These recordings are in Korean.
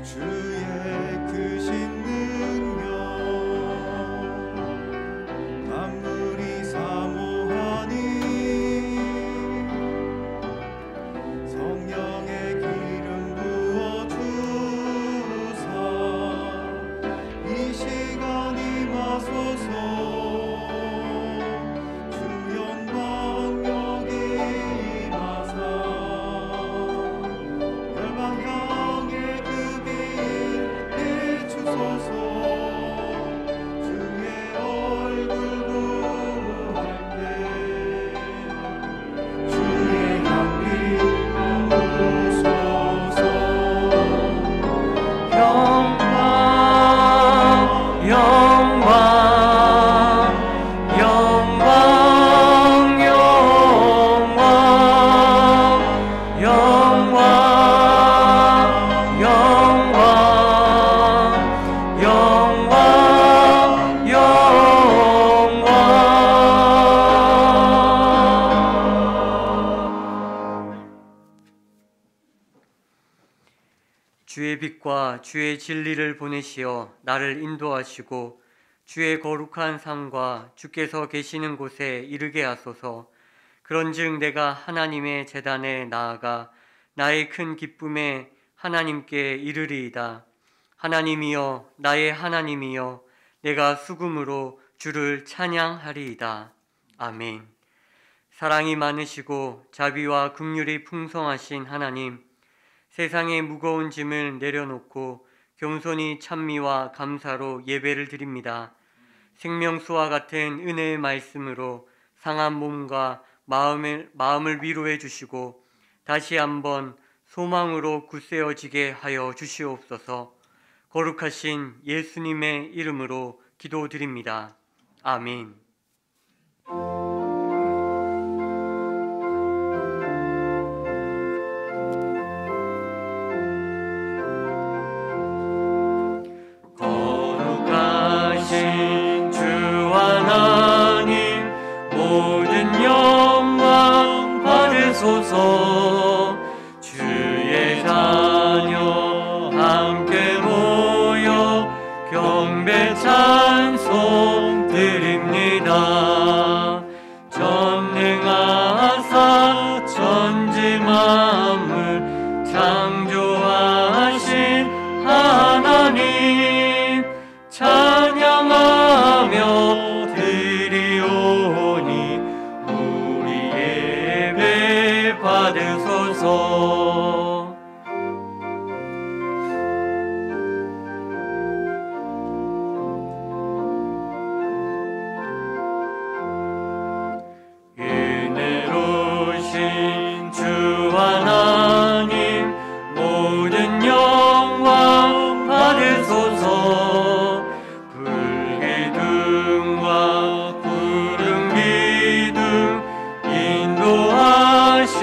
주의 크신 능력 만물이 사모하니 성령의 기름 부어주사 이 시간 임하소서. 주 영광 여기 임하사 열방 향해 그 빛 비추소서. 주의 얼굴 구할 때 주의 향기 넘으소서. 영광 영광 영광 영광 영광 영광 영광 영광. 주의 빛과 주의 진리를 보내시어 나를 인도하시고 주의 거룩한 상과 주께서 계시는 곳에 이르게 하소서. 그런즉 내가 하나님의 제단에 나아가 나의 큰 기쁨에 하나님께 이르리이다. 하나님이여, 나의 하나님이여, 내가 수금으로 주를 찬양하리이다. 아멘. 사랑이 많으시고 자비와 긍휼이 풍성하신 하나님, 세상의 무거운 짐을 내려놓고 겸손히 찬미와 감사로 예배를 드립니다. 생명수와 같은 은혜의 말씀으로 상한 몸과 마음을 위로해 주시고 다시 한번 소망으로 굳세어지게 하여 주시옵소서. 거룩하신 예수님의 이름으로 기도드립니다. 아멘. 거룩하신 주 하나님, 모든 영광 받으소서. 주의 자녀 함께 모여 경배 찬송 드립니다. 전능하사 천지 만물 창조하신 하나님, 찬양하며 드리오니 우리 예배 받으소서. 은혜로우신 주 하나님, 모든 영광 받으소서. 불기둥과 구름기둥 인도하심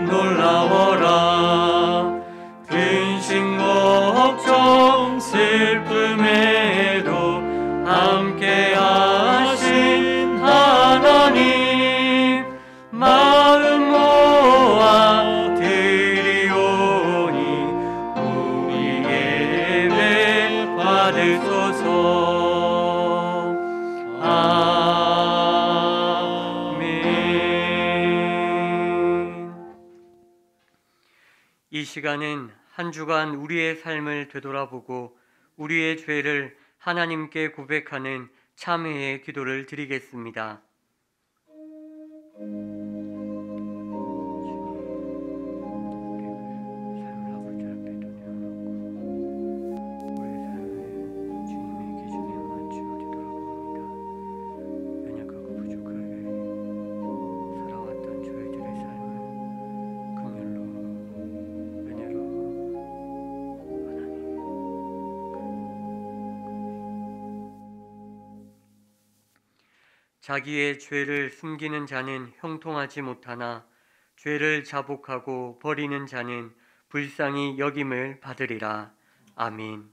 놀라워라. 근심 걱정 슬픔에도 함께하신 하나님, 마음 모아 드리오니 우리 예배 받으소서. 아멘. 이 시간은 한 주간 우리의 삶을 되돌아보고 우리의 죄를 하나님께 고백하는 참회의 기도를 드리겠습니다. 자기의 죄를 숨기는 자는 형통하지 못하나 죄를 자복하고 버리는 자는 불쌍히 여김을 받으리라. 아멘.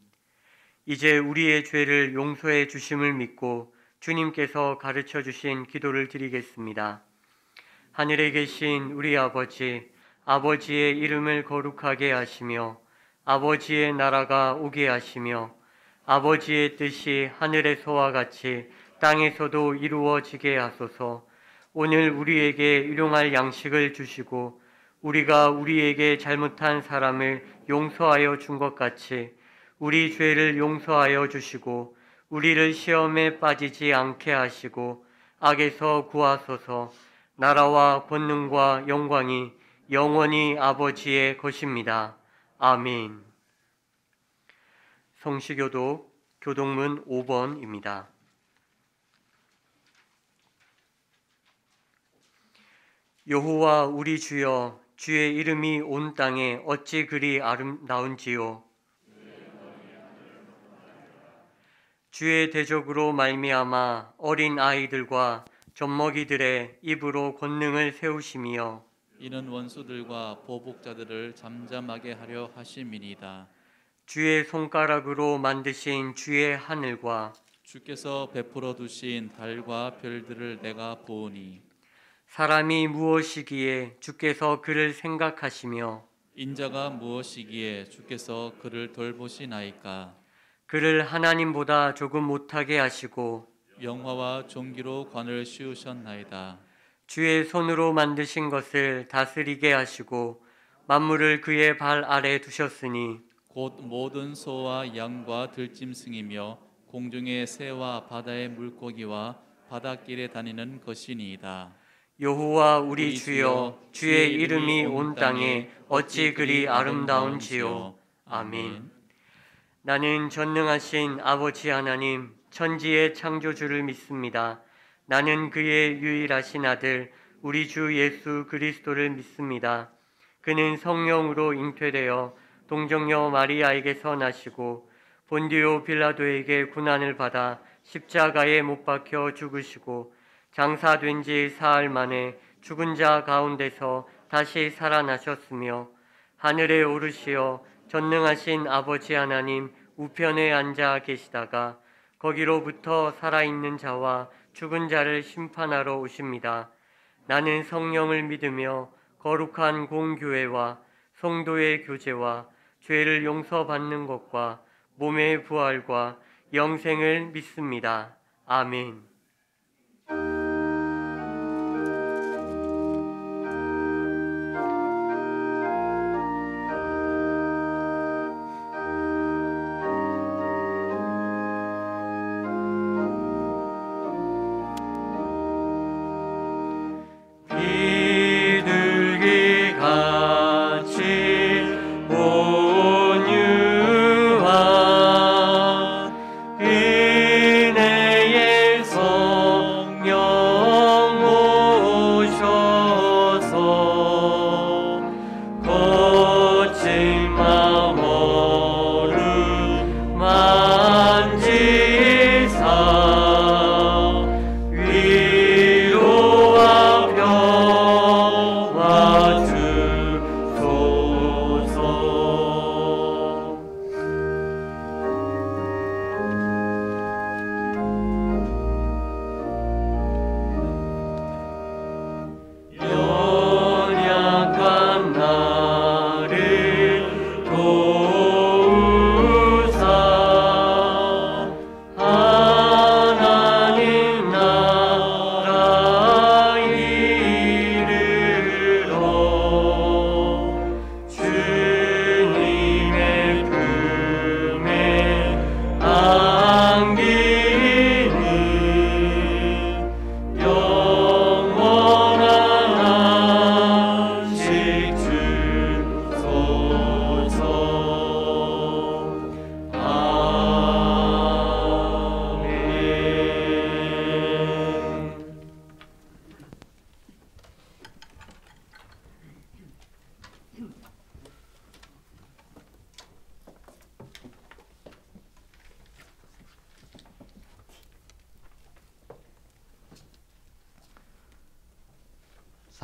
이제 우리의 죄를 용서해 주심을 믿고 주님께서 가르쳐 주신 기도를 드리겠습니다. 하늘에 계신 우리 아버지, 아버지의 이름을 거룩하게 하시며 아버지의 나라가 오게 하시며 아버지의 뜻이 하늘에서와 같이 땅에서도 이루어지게 하소서. 오늘 우리에게 일용할 양식을 주시고 우리가 우리에게 잘못한 사람을 용서하여 준 것 같이 우리 죄를 용서하여 주시고 우리를 시험에 빠지지 않게 하시고 악에서 구하소서. 나라와 권능과 영광이 영원히 아버지의 것입니다. 아멘. 성시교독 교동문 5번입니다. 여호와 우리 주여, 주의 이름이 온 땅에 어찌 그리 아름다운지요. 주의 대적으로 말미암아 어린 아이들과 젖먹이들의 입으로 권능을 세우시며 이는 원수들과 보복자들을 잠잠하게 하려 하심이니이다. 주의 손가락으로 만드신 주의 하늘과 주께서 베풀어 두신 달과 별들을 내가 보으니 사람이 무엇이기에 주께서 그를 생각하시며 인자가 무엇이기에 주께서 그를 돌보시나이까. 그를 하나님보다 조금 못하게 하시고 영화와 존귀로 관을 씌우셨나이다. 주의 손으로 만드신 것을 다스리게 하시고 만물을 그의 발 아래 두셨으니 곧 모든 소와 양과 들짐승이며 공중의 새와 바다의 물고기와 바닷길에 다니는 것이니이다. 여호와 우리 주여, 주의 이름이 온 땅에 어찌 그리 아름다운지요. 아멘. 나는 전능하신 아버지 하나님, 천지의 창조주를 믿습니다. 나는 그의 유일하신 아들 우리 주 예수 그리스도를 믿습니다. 그는 성령으로 잉태되어 동정녀 마리아에게서 나시고 본디오 빌라도에게 고난을 받아 십자가에 못 박혀 죽으시고 장사된 지 사흘 만에 죽은 자 가운데서 다시 살아나셨으며 하늘에 오르시어 전능하신 아버지 하나님 우편에 앉아 계시다가 거기로부터 살아있는 자와 죽은 자를 심판하러 오십니다. 나는 성령을 믿으며 거룩한 공교회와 성도의 교제와 죄를 용서받는 것과 몸의 부활과 영생을 믿습니다. 아멘.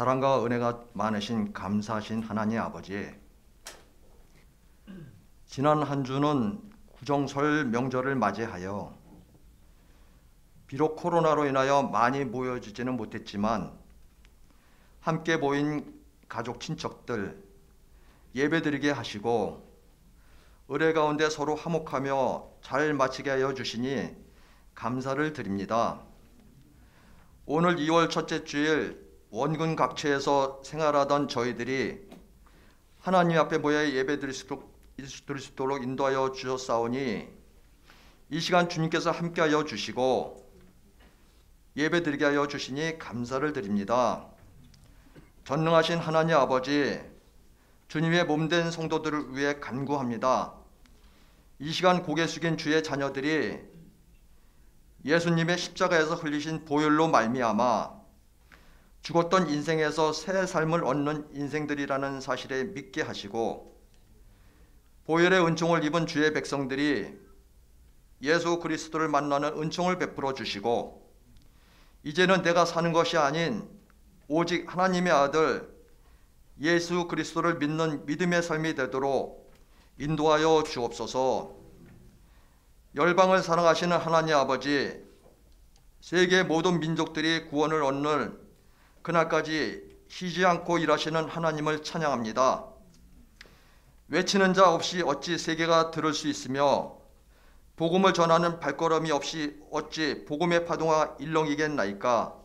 사랑과 은혜가 많으신 감사하신 하나님 아버지, 지난 한 주는 구정설 명절을 맞이하여 비록 코로나로 인하여 많이 모여지지는 못했지만 함께 모인 가족 친척들 예배드리게 하시고 의례 가운데 서로 화목하며 잘 마치게 하여 주시니 감사를 드립니다. 오늘 2월 첫째 주일 원군 각처에서 생활하던 저희들이 하나님 앞에 모여 예배드릴 수 있도록 인도하여 주셨사오니 이 시간 주님께서 함께하여 주시고 예배드리게 하여 주시니 감사를 드립니다. 전능하신 하나님 아버지, 주님의 몸된 성도들을 위해 간구합니다. 이 시간 고개 숙인 주의 자녀들이 예수님의 십자가에서 흘리신 보혈로 말미암아 죽었던 인생에서 새 삶을 얻는 인생들이라는 사실에 믿게 하시고, 보혈의 은총을 입은 주의 백성들이 예수 그리스도를 만나는 은총을 베풀어 주시고, 이제는 내가 사는 것이 아닌 오직 하나님의 아들 예수 그리스도를 믿는 믿음의 삶이 되도록 인도하여 주옵소서. 열방을 사랑하시는 하나님 아버지, 세계 모든 민족들이 구원을 얻는 그날까지 쉬지 않고 일하시는 하나님을 찬양합니다. 외치는 자 없이 어찌 세계가 들을 수 있으며 복음을 전하는 발걸음이 없이 어찌 복음의 파동아 일렁이겠나이까.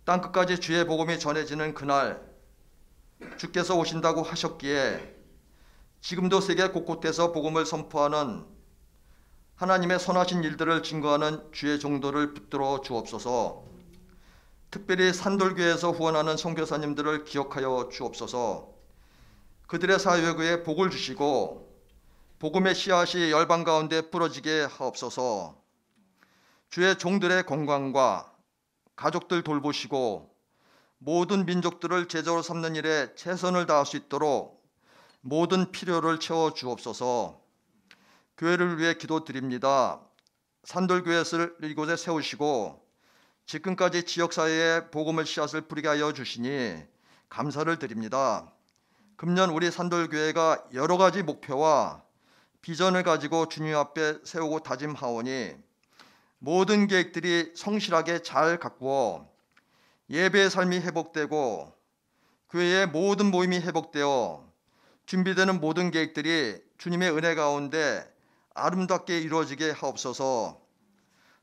땅끝까지 주의 복음이 전해지는 그날, 주께서 오신다고 하셨기에 지금도 세계 곳곳에서 복음을 선포하는 하나님의 선하신 일들을 증거하는 주의 종도를 붙들어 주옵소서. 특별히 산돌교회에서 후원하는 선교사님들을 기억하여 주옵소서. 그들의 사역에 복을 주시고 복음의 씨앗이 열방 가운데 뿌러지게 하옵소서. 주의 종들의 건강과 가족들 돌보시고 모든 민족들을 제자로 삼는 일에 최선을 다할 수 있도록 모든 필요를 채워 주옵소서. 교회를 위해 기도드립니다. 산돌교회를 이곳에 세우시고 지금까지 지역사회에 복음의 씨앗을 뿌리게 하여 주시니 감사를 드립니다. 금년 우리 산돌교회가 여러 가지 목표와 비전을 가지고 주님 앞에 세우고 다짐하오니 모든 계획들이 성실하게 잘 가꾸어 예배의 삶이 회복되고 교회의 모든 모임이 회복되어 준비되는 모든 계획들이 주님의 은혜 가운데 아름답게 이루어지게 하옵소서.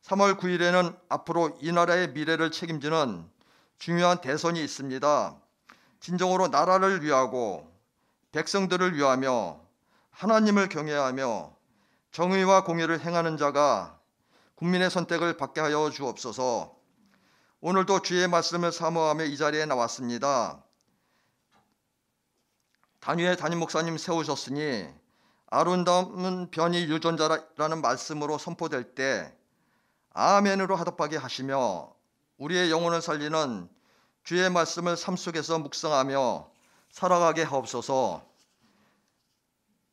3월 9일에는 앞으로 이 나라의 미래를 책임지는 중요한 대선이 있습니다. 진정으로 나라를 위하고 백성들을 위하며 하나님을 경외하며 정의와 공의를 행하는 자가 국민의 선택을 받게 하여 주옵소서. 오늘도 주의 말씀을 사모하며 이 자리에 나왔습니다. 단위의 담임 목사님 세우셨으니 아름다운 변이 유전자라는 말씀으로 선포될 때 아멘으로 화답하게 하시며 우리의 영혼을 살리는 주의 말씀을 삶 속에서 묵상하며 살아가게 하옵소서.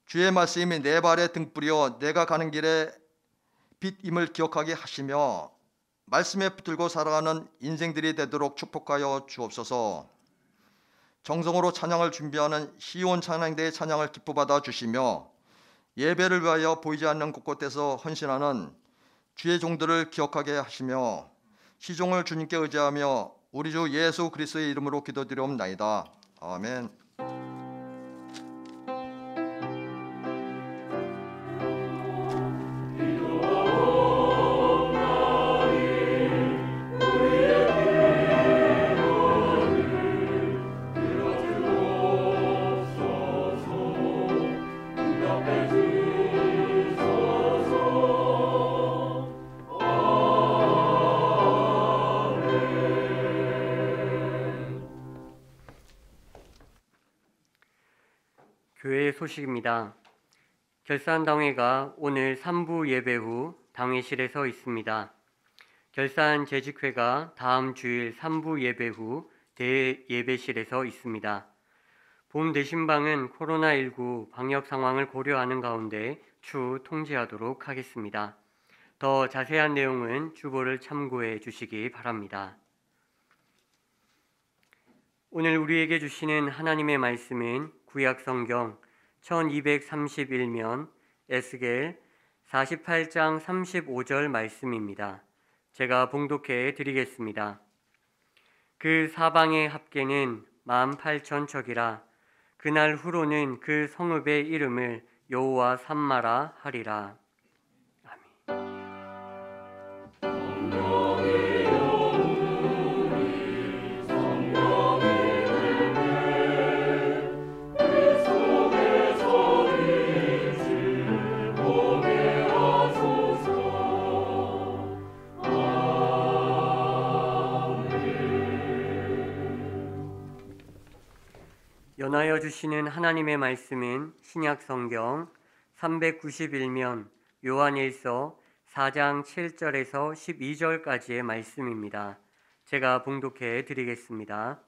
주의 말씀이 내 발에 등불이요 내가 가는 길에 빛임을 기억하게 하시며 말씀에 붙들고 살아가는 인생들이 되도록 축복하여 주옵소서. 정성으로 찬양을 준비하는 시온 찬양대의 찬양을 기뻐받아 주시며 예배를 위하여 보이지 않는 곳곳에서 헌신하는 주의 종들을 기억하게 하시며 시종을 주님께 의지하며 우리 주 예수 그리스도의 이름으로 기도드리옵나이다. 아멘. 교회 소식입니다. 결산당회가 오늘 3부 예배 후 당회실에 서 있습니다. 결산 재직회가 다음 주일 3부 예배 후 대예배실에 서 있습니다. 본 대신방은 코로나19 방역 상황을 고려하는 가운데 추후 통지하도록 하겠습니다. 더 자세한 내용은 주보를 참고해 주시기 바랍니다. 오늘 우리에게 주시는 하나님의 말씀은 구약성경 1231면 에스겔 48장 35절 말씀입니다. 제가 봉독해 드리겠습니다. 그 사방의 합계는 18,000척이라 그날 후로는 그 성읍의 이름을 여호와 삼마라 하리라. 아멘. 연하여 주시는 하나님의 말씀은 신약 성경 391면 요한일서 4장 7절에서 12절까지의 말씀입니다. 제가 봉독해 드리겠습니다.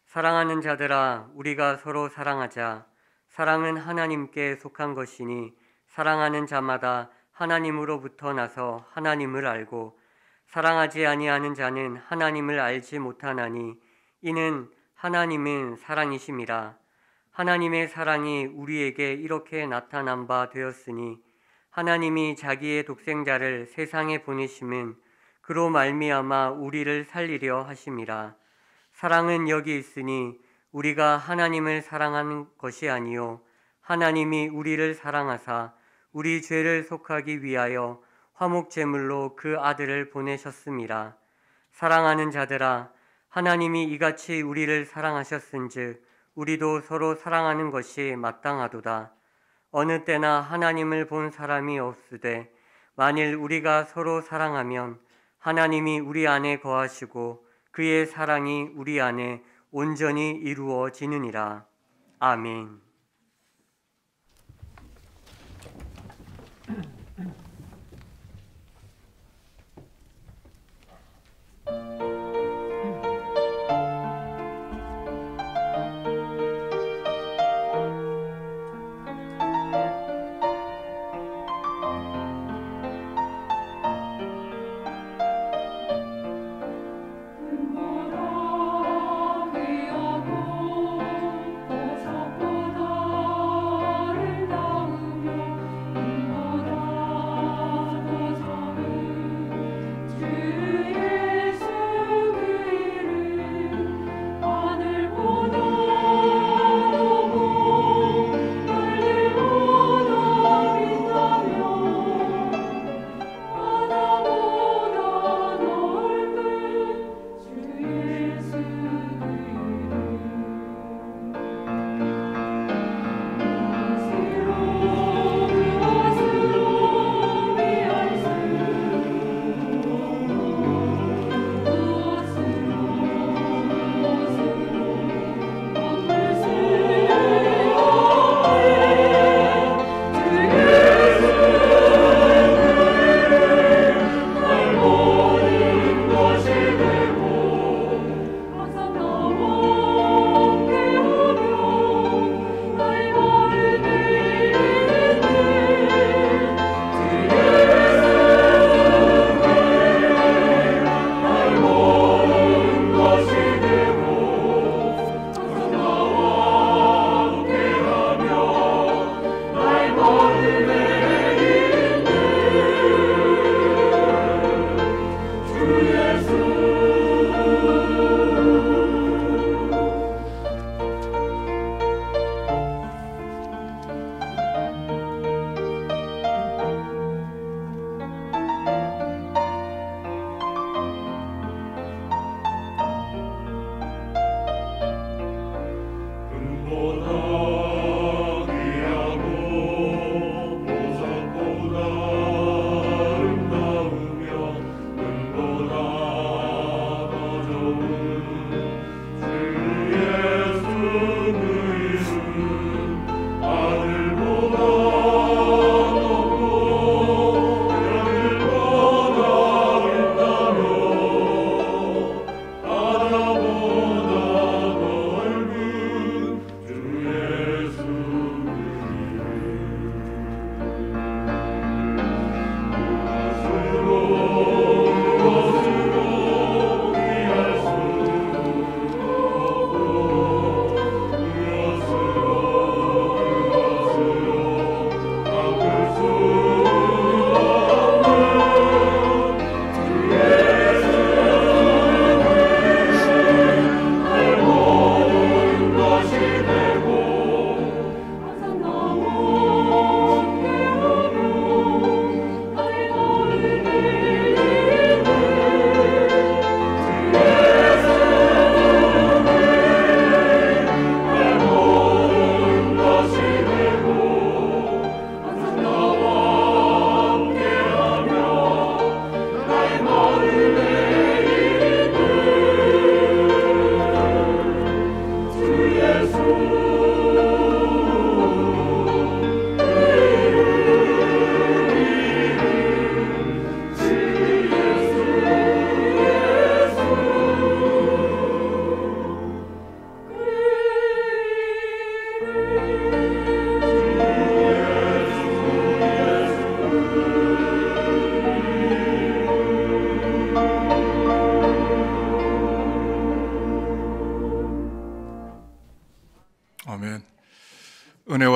사랑하는 자들아, 우리가 서로 사랑하자. 사랑은 하나님께 속한 것이니 사랑하는 자마다 하나님으로부터 나서 하나님을 알고 사랑하지 아니하는 자는 하나님을 알지 못하나니 이는 하나님은 사랑이심이라. 하나님의 사랑이 우리에게 이렇게 나타난 바 되었으니 하나님이 자기의 독생자를 세상에 보내심은 그로 말미암아 우리를 살리려 하심이라. 사랑은 여기 있으니 우리가 하나님을 사랑하는 것이 아니요 하나님이 우리를 사랑하사 우리 죄를 속하기 위하여 화목 제물로 그 아들을 보내셨음이라. 사랑하는 자들아, 하나님이 이같이 우리를 사랑하셨은즉 우리도 서로 사랑하는 것이 마땅하도다. 어느 때나 하나님을 본 사람이 없으되 만일 우리가 서로 사랑하면 하나님이 우리 안에 거하시고 그의 사랑이 우리 안에 온전히 이루어지느니라. 아멘. 금보다 귀하고 보석보다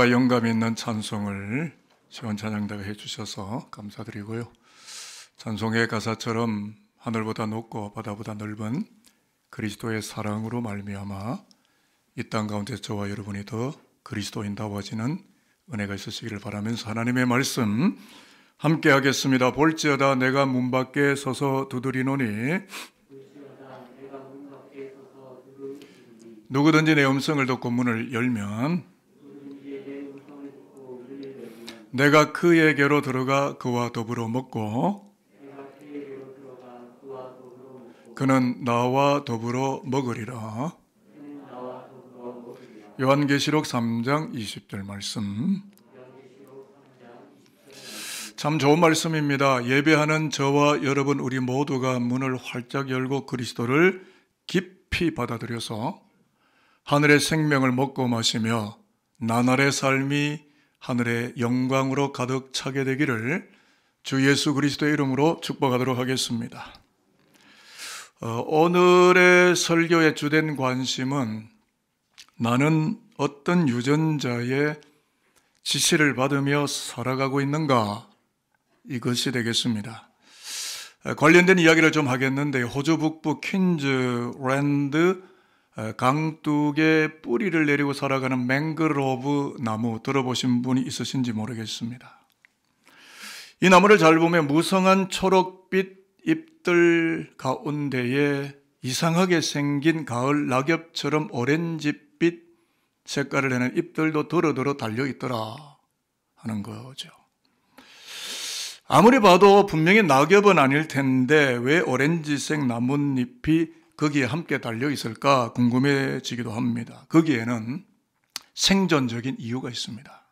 은혜와 영감 있는 찬송을 시원 찬양자가 해주셔서 감사드리고요. 찬송의 가사처럼 하늘보다 높고 바다보다 넓은 그리스도의 사랑으로 말미암아 이 땅 가운데 저와 여러분이 더 그리스도인다워지는 은혜가 있으시기를 바라면서 하나님의 말씀 함께 하겠습니다. 볼지어다 내가 문 밖에 서서 두드리노니 누구든지 내 음성을 듣고 문을 열면 내가 그에게로 들어가 그와 더불어 먹고 그는 나와 더불어 먹으리라. 요한계시록 3장 20절 말씀. 참 좋은 말씀입니다. 예배하는 저와 여러분 우리 모두가 문을 활짝 열고 그리스도를 깊이 받아들여서 하늘의 생명을 먹고 마시며 나날의 삶이 하늘의 영광으로 가득 차게 되기를 주 예수 그리스도의 이름으로 축복하도록 하겠습니다. 오늘의 설교의 주된 관심은 나는 어떤 유전자의 지시를 받으며 살아가고 있는가, 이것이 되겠습니다. 관련된 이야기를 좀 하겠는데, 호주 북부 퀸즈랜드 강둑에 뿌리를 내리고 살아가는 맹그로브 나무 들어보신 분이 있으신지 모르겠습니다. 이 나무를 잘 보면 무성한 초록빛 잎들 가운데에 이상하게 생긴 가을 낙엽처럼 오렌지빛 색깔을 내는 잎들도 더러더러 달려있더라 하는 거죠. 아무리 봐도 분명히 낙엽은 아닐 텐데 왜 오렌지색 나뭇잎이 거기에 함께 달려있을까 궁금해지기도 합니다. 거기에는 생존적인 이유가 있습니다.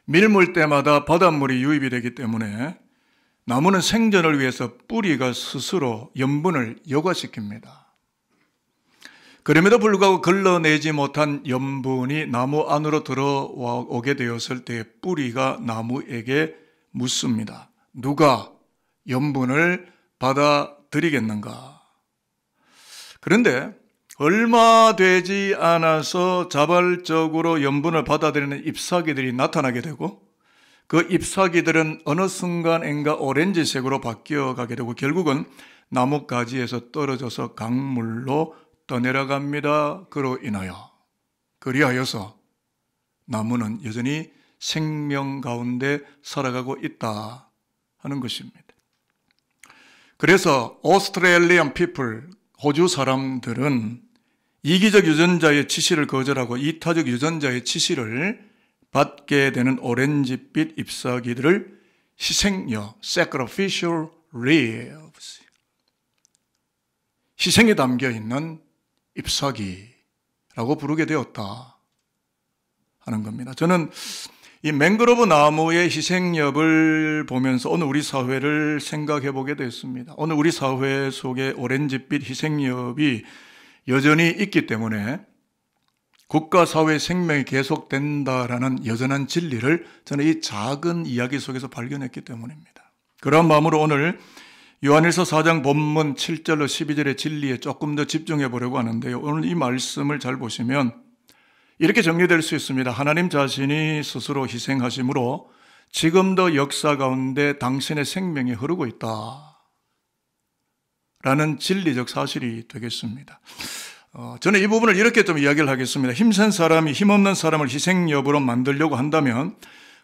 밀물 때마다 바닷물이 유입이 되기 때문에 나무는 생존을 위해서 뿌리가 스스로 염분을 여과시킵니다. 그럼에도 불구하고 걸러내지 못한 염분이 나무 안으로 들어오게 되었을 때 뿌리가 나무에게 묻습니다. 누가 염분을 받아들이겠는가? 그런데 얼마 되지 않아서 자발적으로 염분을 받아들이는 잎사귀들이 나타나게 되고 그 잎사귀들은 어느 순간인가 오렌지색으로 바뀌어가게 되고 결국은 나뭇가지에서 떨어져서 강물로 떠내려갑니다. 그리하여서 나무는 여전히 생명 가운데 살아가고 있다 하는 것입니다. 그래서 오스트레일리안 피플, 호주 사람들은 이기적 유전자의 지시를 거절하고 이타적 유전자의 지시를 받게 되는 오렌지빛 잎사귀들을 희생여, sacrificial leaves, 희생이 담겨있는 잎사귀라고 부르게 되었다 하는 겁니다. 저는 이 맹그로브 나무의 희생엽을 보면서 오늘 우리 사회를 생각해 보게 됐습니다. 오늘 우리 사회 속에 오렌지빛 희생엽이 여전히 있기 때문에 국가 사회 생명이 계속된다라는 여전한 진리를 저는 이 작은 이야기 속에서 발견했기 때문입니다. 그런 마음으로 오늘 요한일서 4장 본문 7절로 12절의 진리에 조금 더 집중해 보려고 하는데요. 오늘 이 말씀을 잘 보시면 이렇게 정리될 수 있습니다. 하나님 자신이 스스로 희생하심으로 지금도 역사 가운데 당신의 생명이 흐르고 있다 라는 진리적 사실이 되겠습니다. 저는 이 부분을 이렇게 좀 이야기를 하겠습니다. 힘센 사람이 힘없는 사람을 희생엽으로 만들려고 한다면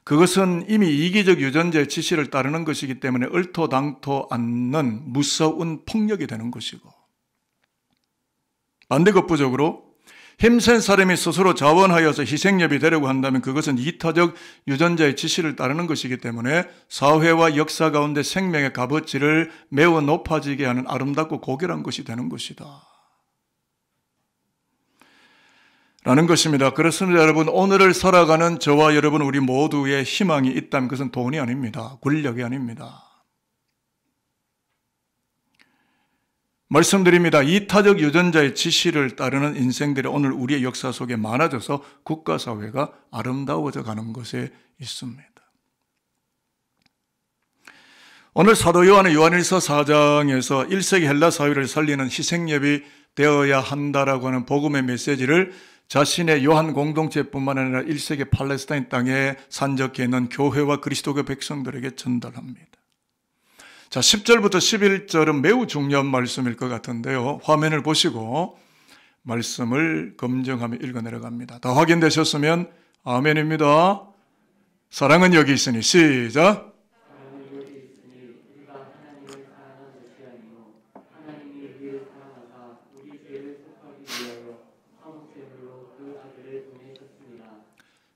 그것은 이미 이기적 유전자의 지시를 따르는 것이기 때문에 얼토당토 않는 무서운 폭력이 되는 것이고, 반대급부적으로 힘센 사람이 스스로 자원하여서 희생엽이 되려고 한다면 그것은 이타적 유전자의 지시를 따르는 것이기 때문에 사회와 역사 가운데 생명의 값어치를 매우 높아지게 하는 아름답고 고결한 것이 되는 것이다 라는 것입니다. 그렇습니다. 여러분, 오늘을 살아가는 저와 여러분 우리 모두의 희망이 있다면 그것은 돈이 아닙니다. 권력이 아닙니다. 말씀드립니다. 이타적 유전자의 지시를 따르는 인생들이 오늘 우리의 역사 속에 많아져서 국가사회가 아름다워져 가는 것에 있습니다. 오늘 사도 요한의 요한일서 4장에서 1세기 헬라 사회를 살리는 희생엽이 되어야 한다라고 하는 복음의 메시지를 자신의 요한 공동체뿐만 아니라 1세기 팔레스타인 땅에 산적해 있는 교회와 그리스도교 백성들에게 전달합니다. 자, 10절부터 11절은 매우 중요한 말씀일 것 같은데요. 화면을 보시고 말씀을 검증하며 읽어 내려갑니다. 다 확인되셨으면 아멘입니다. 사랑은 여기 있으니 시작.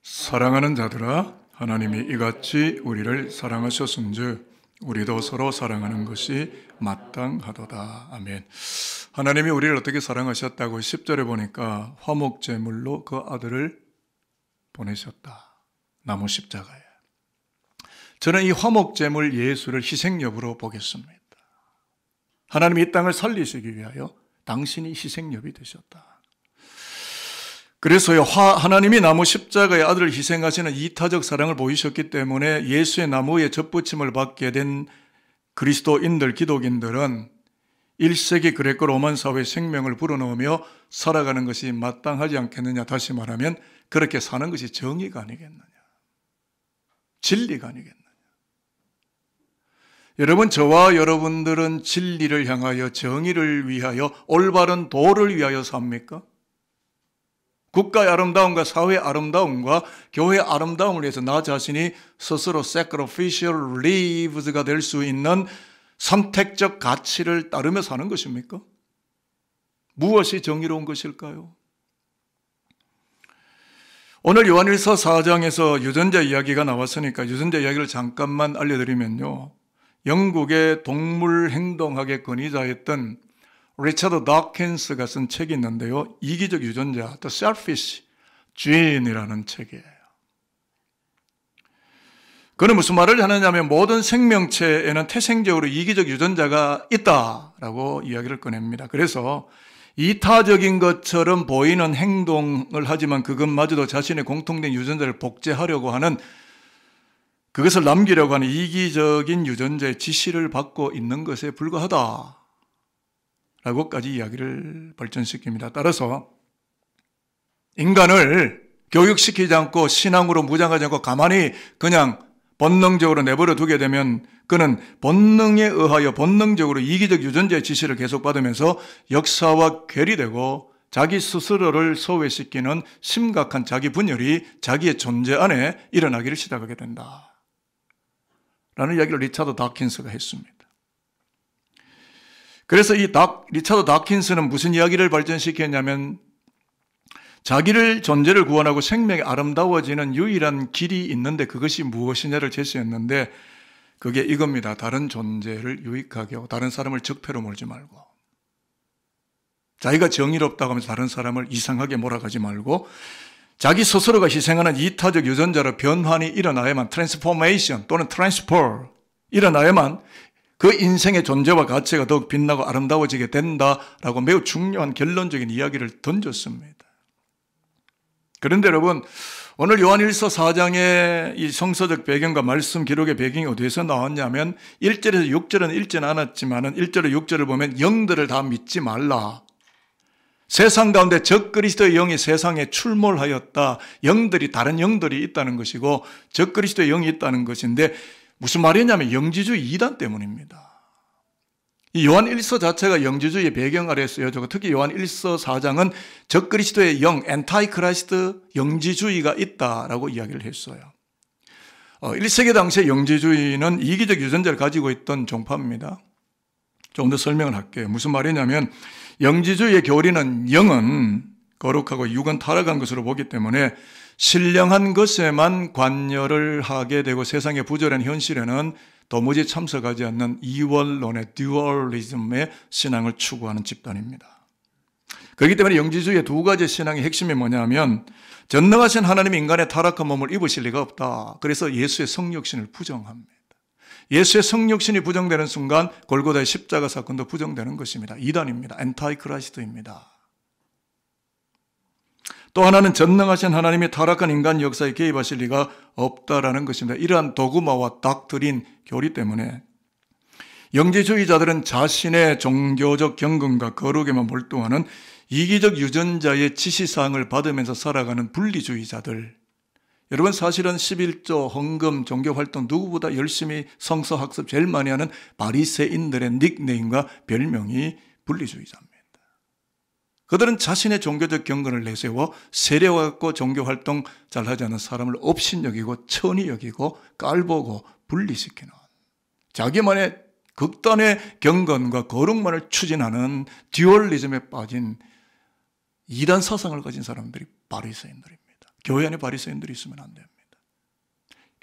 사랑하는 자들아, 하나님이 이같이 우리를 사랑하셨은즉 우리도 서로 사랑하는 것이 마땅하도다. 아멘. 하나님이 우리를 어떻게 사랑하셨다고 10절에 보니까 화목제물로 그 아들을 보내셨다. 나무 십자가에. 저는 이 화목제물 예수를 희생여부로 보겠습니다. 하나님이 이 땅을 살리시기 위하여 당신이 희생여비 되셨다. 그래서요, 하나님이 나무 십자가의 아들을 희생하시는 이타적 사랑을 보이셨기 때문에 예수의 나무에 접붙임을 받게 된 그리스도인들, 기독인들은 1세기 그레코 로만 사회의 생명을 불어넣으며 살아가는 것이 마땅하지 않겠느냐. 다시 말하면 그렇게 사는 것이 정의가 아니겠느냐, 진리가 아니겠느냐. 여러분, 저와 여러분들은 진리를 향하여, 정의를 위하여, 올바른 도를 위하여 삽니까? 국가의 아름다움과 사회의 아름다움과 교회의 아름다움을 위해서 나 자신이 스스로 sacrificial lives가 될 수 있는 선택적 가치를 따르며 사는 것입니까? 무엇이 정의로운 것일까요? 오늘 요한일서 4장에서 유전자 이야기가 나왔으니까 유전자 이야기를 잠깐만 알려드리면요, 영국의 동물 행동학의 권위자였던 리차드 다킨스가 쓴 책이 있는데요, 이기적 유전자, The Selfish Gene이라는 책이에요. 그는 무슨 말을 하느냐면 모든 생명체에는 태생적으로 이기적 유전자가 있다라고 이야기를 꺼냅니다. 그래서 이타적인 것처럼 보이는 행동을 하지만 그것마저도 자신의 공통된 유전자를 복제하려고 하는, 그것을 남기려고 하는 이기적인 유전자의 지시를 받고 있는 것에 불과하다 라고까지 이야기를 발전시킵니다. 따라서 인간을 교육시키지 않고 신앙으로 무장하지 않고 가만히 그냥 본능적으로 내버려 두게 되면 그는 본능에 의하여 본능적으로 이기적 유전자의 지시를 계속 받으면서 역사와 괴리되고 자기 스스로를 소외시키는 심각한 자기 분열이 자기의 존재 안에 일어나기를 시작하게 된다 라는 이야기를 리차드 다킨스가 했습니다. 그래서 이 리차드 다킨스는 무슨 이야기를 발전시켰냐면, 자기를 존재를 구원하고 생명이 아름다워지는 유일한 길이 있는데 그것이 무엇이냐를 제시했는데, 그게 이겁니다. 다른 존재를 유익하게 하고 다른 사람을 적폐로 몰지 말고, 자기가 정의롭다고 하면서 다른 사람을 이상하게 몰아가지 말고, 자기 스스로가 희생하는 이타적 유전자로 변환이 일어나야만, 트랜스포메이션 또는 트랜스퍼 일어나야만 그 인생의 존재와 가치가 더욱 빛나고 아름다워지게 된다라고 매우 중요한 결론적인 이야기를 던졌습니다. 그런데 여러분, 오늘 요한일서 4장의 이 성서적 배경과 말씀 기록의 배경이 어디에서 나왔냐면 1절에서 6절은 읽지는 않았지만 1절에 6절을 보면 영들을 다 믿지 말라. 세상 가운데 적그리스도의 영이 세상에 출몰하였다. 영들이, 다른 영들이 있다는 것이고 적그리스도의 영이 있다는 것인데, 무슨 말이냐면 영지주의 이단 때문입니다. 이 요한 1서 자체가 영지주의의 배경 아래에 쓰여지고, 특히 요한 1서 4장은 적그리스도의 영, 엔타이크라이스트 영지주의가 있다라고 이야기를 했어요. 1세기 당시의 영지주의는 이기적 유전자를 가지고 있던 종파입니다. 조금 더 설명을 할게요. 무슨 말이냐면, 영지주의의 교리는 영은 거룩하고 육은 타락한 것으로 보기 때문에 신령한 것에만 관여를 하게 되고 세상의 부조리한 현실에는 도무지 참석하지 않는 이원론의 듀얼리즘의 신앙을 추구하는 집단입니다. 그렇기 때문에 영지주의의 두 가지 신앙의 핵심이 뭐냐면, 전능하신 하나님이 인간의 타락한 몸을 입으실 리가 없다. 그래서 예수의 성육신을 부정합니다. 예수의 성육신이 부정되는 순간 골고다의 십자가 사건도 부정되는 것입니다. 이단입니다. 엔타이크라이스트입니다. 또 하나는 전능하신 하나님이 타락한 인간 역사에 개입하실 리가 없다라는 것입니다. 이러한 도구마와 닥트린 교리 때문에 영지주의자들은 자신의 종교적 경건과 거룩에만 몰두하는 이기적 유전자의 지시사항을 받으면서 살아가는 분리주의자들, 여러분 사실은 11조, 헌금, 종교활동 누구보다 열심히 성서학습 제일 많이 하는 바리새인들의 닉네임과 별명이 분리주의자입니다. 그들은 자신의 종교적 경건을 내세워 세례와 갖고 종교활동 잘하지 않은 사람을 업신여기고 천히 여기고 깔보고 분리시키는 자기만의 극단의 경건과 거룩만을 추진하는 듀얼리즘에 빠진 이단 사상을 가진 사람들이 바리새인들입니다. 교회 안에 바리새인들이 있으면 안 됩니다.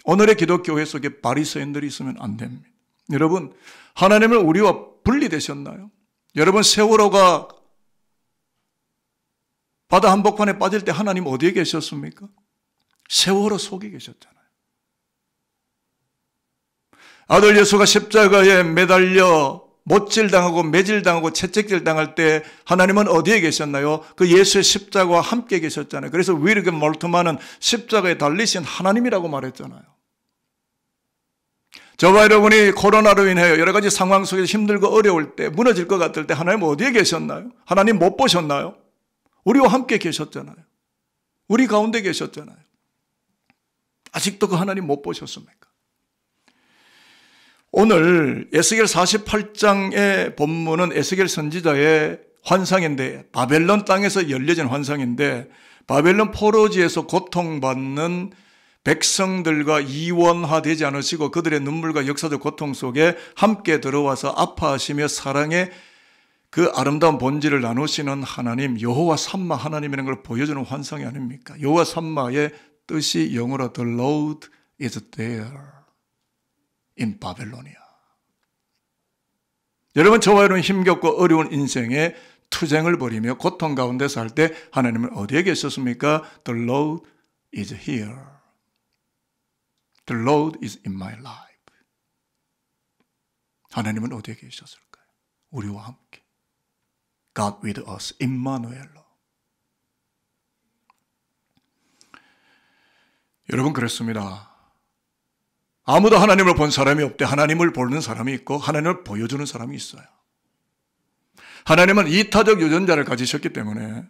오늘의 기독교회 속에 바리새인들이 있으면 안 됩니다. 여러분, 하나님은 우리와 분리되셨나요? 여러분, 세월호가 바다 한복판에 빠질 때 하나님 어디에 계셨습니까? 세월호 속에 계셨잖아요. 아들 예수가 십자가에 매달려 못질당하고 매질당하고 채찍질당할 때 하나님은 어디에 계셨나요? 그 예수의 십자가와 함께 계셨잖아요. 그래서 위르겐 몰트만은 십자가에 달리신 하나님이라고 말했잖아요. 저와 여러분이 코로나로 인해 여러 가지 상황 속에서 힘들고 어려울 때, 무너질 것 같을 때 하나님 어디에 계셨나요? 하나님 못 보셨나요? 우리와 함께 계셨잖아요. 우리 가운데 계셨잖아요. 아직도 그 하나님 못 보셨습니까? 오늘 에스겔 48장의 본문은 에스겔 선지자의 환상인데, 바벨론 땅에서 열려진 환상인데, 바벨론 포로지에서 고통받는 백성들과 이원화되지 않으시고 그들의 눈물과 역사적 고통 속에 함께 들어와서 아파하시며 사랑의 그 아름다운 본질을 나누시는 하나님, 여호와 삼마 하나님이라는 걸 보여주는 환상이 아닙니까? 여호와 삼마의 뜻이 영어로 The Lord is there in 바벨로니아. 여러분, 저와 여러분 힘겹고 어려운 인생에 투쟁을 벌이며 고통 가운데 살 때 하나님은 어디에 계셨습니까? The Lord is here. The Lord is in my life. 하나님은 어디에 계셨을까요? 우리와 함께. God with us, 임마누엘로. 여러분, 그렇습니다. 아무도 하나님을 본 사람이 없대. 하나님을 보는 사람이 있고 하나님을 보여주는 사람이 있어요. 하나님은 이타적 유전자를 가지셨기 때문에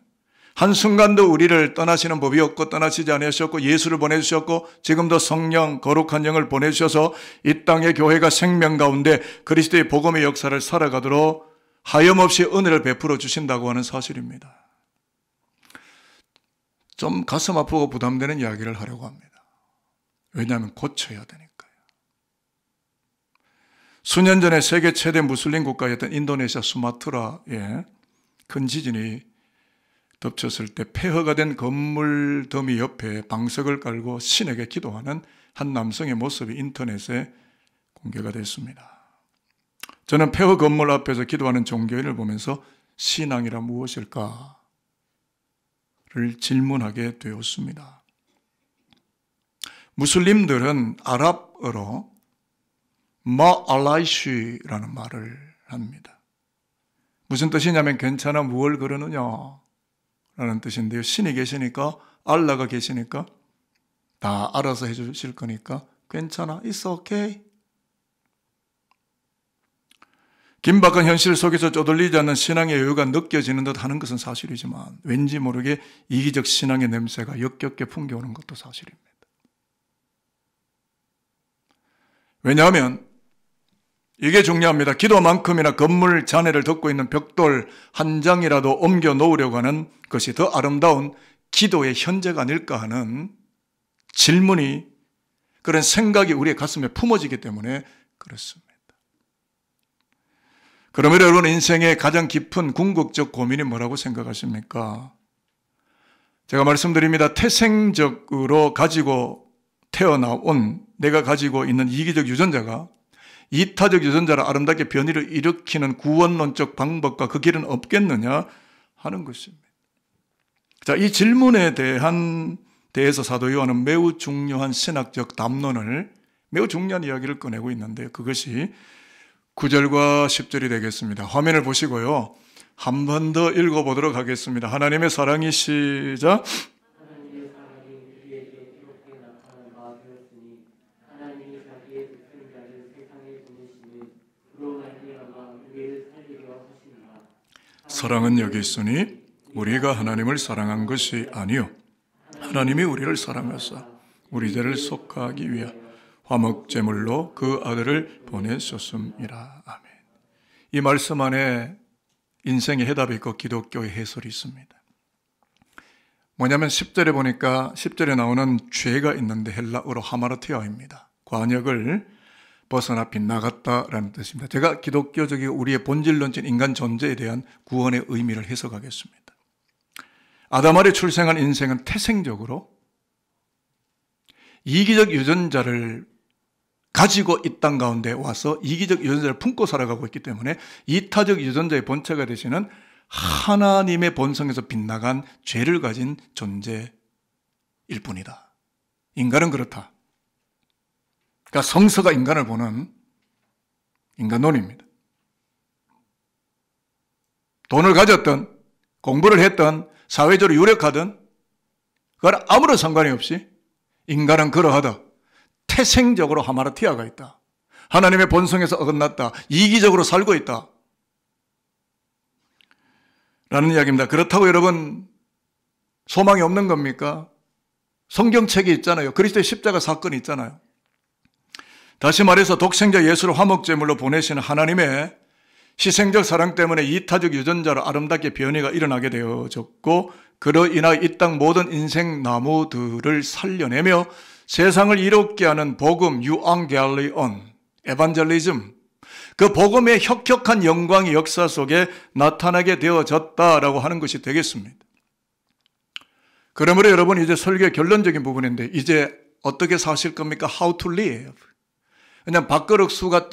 한순간도 우리를 떠나시는 법이 없고 떠나시지 않으셨고 예수를 보내주셨고 지금도 성령, 거룩한 영을 보내주셔서 이 땅의 교회가 생명 가운데 그리스도의 복음의 역사를 살아가도록 하염없이 은혜를 베풀어 주신다고 하는 사실입니다. 좀 가슴 아프고 부담되는 이야기를 하려고 합니다. 왜냐하면 고쳐야 되니까요. 수년 전에 세계 최대 무슬림 국가였던 인도네시아 수마트라에 큰 지진이 덮쳤을 때 폐허가 된 건물 더미 옆에 방석을 깔고 신에게 기도하는 한 남성의 모습이 인터넷에 공개가 됐습니다. 저는 폐허 건물 앞에서 기도하는 종교인을 보면서 신앙이란 무엇일까를 질문하게 되었습니다. 무슬림들은 아랍어로 마알라이쉬라는 말을 합니다. 무슨 뜻이냐면 괜찮아, 무얼 그러느냐 라는 뜻인데요. 신이 계시니까, 알라가 계시니까 다 알아서 해주실 거니까 괜찮아, it's okay. 긴박한 현실 속에서 쪼들리지 않는 신앙의 여유가 느껴지는 듯 하는 것은 사실이지만 왠지 모르게 이기적 신앙의 냄새가 역겹게 풍겨오는 것도 사실입니다. 왜냐하면 이게 중요합니다. 기도만큼이나 건물 잔해를 덮고 있는 벽돌 한 장이라도 옮겨 놓으려고 하는 것이 더 아름다운 기도의 현재가 아닐까 하는 질문이, 그런 생각이 우리의 가슴에 품어지기 때문에 그렇습니다. 그러면 여러분, 인생의 가장 깊은 궁극적 고민이 뭐라고 생각하십니까? 제가 말씀드립니다. 태생적으로 가지고 태어나온 내가 가지고 있는 이기적 유전자가 이타적 유전자를 아름답게 변이를 일으키는 구원론적 방법과 그 길은 없겠느냐 하는 것입니다. 자, 이 질문에 대해서 사도 요한은 매우 중요한 신학적 담론을, 매우 중요한 이야기를 꺼내고 있는데요. 그것이 9절과 10절이 되겠습니다. 화면을 보시고요. 한 번 더 읽어보도록 하겠습니다. 하나님의 사랑이 시작. 하나님의 사랑이 우리에게 이렇게 나타난 바 되었으니 하나님이 자기의 독생자를 세상에 보내심은 그로 말미암아 우리를 살리려 하시니라. 사랑은 여기 있으니 우리가 하나님을 사랑한 것이 아니요 하나님이 우리를 사랑하사 우리 죄를 속하기 위하 화목제물로 그 아들을 보내셨음이라. 아멘. 이 말씀 안에 인생의 해답이 있고 기독교의 해설이 있습니다. 뭐냐면 10절에 보니까 10절에 나오는 죄가 있는데 헬라어로 하마르티아입니다. 관역을 벗어나 빗나갔다라는 뜻입니다. 제가 기독교적인 우리의 본질론적 인간 존재에 대한 구원의 의미를 해석하겠습니다. 아담아래 출생한 인생은 태생적으로 이기적 유전자를 가지고 이 땅 가운데 와서 이기적 유전자를 품고 살아가고 있기 때문에 이타적 유전자의 본체가 되시는 하나님의 본성에서 빗나간 죄를 가진 존재일 뿐이다. 인간은 그렇다. 그러니까 성서가 인간을 보는 인간론입니다. 돈을 가졌든 공부를 했든 사회적으로 유력하든 그건 아무런 상관이 없이 인간은 그러하다. 태생적으로 하마르티아가 있다. 하나님의 본성에서 어긋났다. 이기적으로 살고 있다. 라는 이야기입니다. 그렇다고 여러분 소망이 없는 겁니까? 성경책이 있잖아요. 그리스도의 십자가 사건이 있잖아요. 다시 말해서 독생자 예수를 화목제물로 보내시는 하나님의 희생적 사랑 때문에 이타적 유전자로 아름답게 변이가 일어나게 되어졌고 그로 인하여 이 땅 모든 인생 나무들을 살려내며 세상을 이롭게 하는 복음, 유앙겔리온, 에반젤리즘, 그 복음의 혁혁한 영광이 역사 속에 나타나게 되어졌다라고 하는 것이 되겠습니다. 그러므로 여러분 이제 설교의 결론적인 부분인데 이제 어떻게 사실 겁니까? How to live. 그냥 밥그릇 수가